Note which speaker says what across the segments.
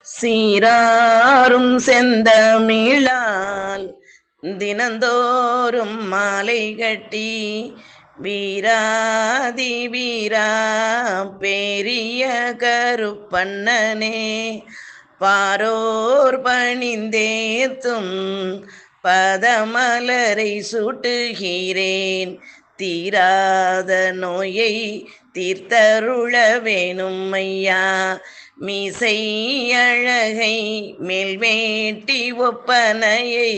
Speaker 1: சீராரும் செந்தமிழால் தினந்தோறும் மாலை கட்டி வீராதி வீரா பெரிய கருப்பண்ணனே பாரோர் பணிந்தேத்தும் பதமலரை சூட்டுகிறேன் தீராத நோயை தீர்த்தருள வேணும் ஐயா. மீசை அழகை மேல்வேட்டி ஒப்பனையை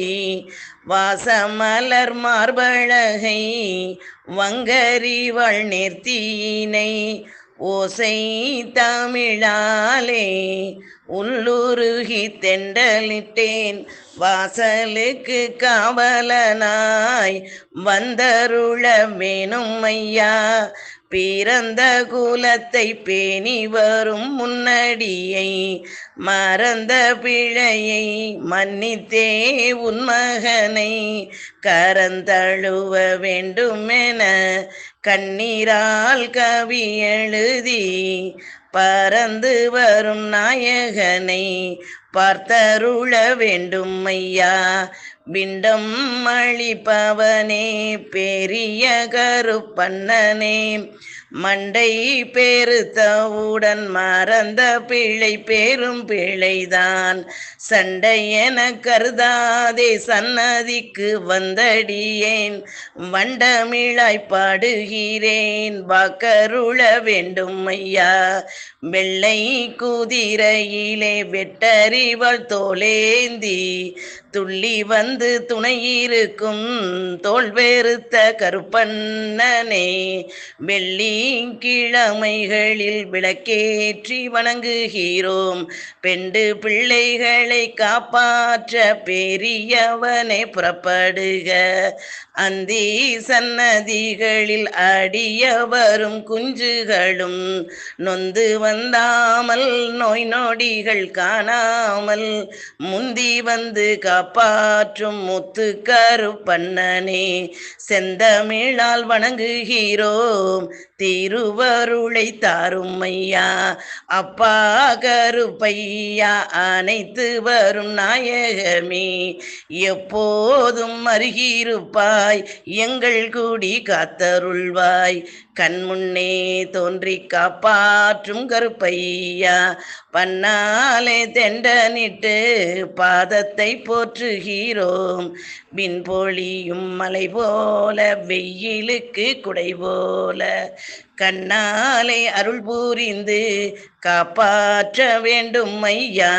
Speaker 1: வாசமலர் மார்பழகை வங்கரிவள் நேர்த்தியினை ஓசை தமிழாலே உள்ளுருகி தெண்டலிட்டேன் வாசலுக்கு காவலனாய் வந்தருள வேணும் ஐயா. பிறந்த குலத்தை பேணி வரும் முன்னடியை மறந்த பிழையை மன்னித்தே உன் மகனை கரந்தழுவ வேண்டுமென கண்ணீரால் கவி எழுதி பறந்து வரும் நாயகனை பார்த்தருள வேண்டும் ஐயா. பிண்டம் அளிப்பவனே பெரிய கருப்பண்ணனே மண்டை பெருத்தவுடன் மறந்த பிழை பெரும் பிழைதான் சண்டை என கருதாதே சன்னதிக்கு வந்தடியேன் வண்டமிழாய் பாடுகிறேன் வாக்கருள வேண்டும் ஐயா. வெள்ளை குதிரையிலே வெட்டறிவள் தோலேந்தி துள்ளி வந்து துணையிருக்கும் தோல் வெறுத்த கருப்பண்ணனே வெள்ளி கிழமைகளில் விளக்கேற்றி வணங்குகிறோம் பெண்டு பிள்ளைகளை காப்பாற்ற பெரியவனை புறப்படுக. அந்தி சன்னதிகளில் அடியவரும் குஞ்சுகளும் நொந்து வந்தாமல் நோய் நொடிகள் காணாமல் முந்தி வந்து காப்பாற்றும் முத்து கருப்பண்ணனே செந்தமிழால் வணங்குகிறோம் திருவருளை தாரும் ஐயா. அப்பா கருப்பையா அனைத்து வரும் நாயகமே எப்போதும் அருகிருப்பாய் எங்கள் கூடி காத்தருள்வாய் கண்முன்னே தோன்றி காப்பாற்றும் கருப்பையா. பன்னாலே தெண்டனிட்டு பாதத்தை போற்றுகிறோம் விண்பொழியும் மலை போல வெயிலுக்கு குடை போல கண்ணாலே அருள் புரிந்து காப்பாற்ற வேண்டும் ஐயா.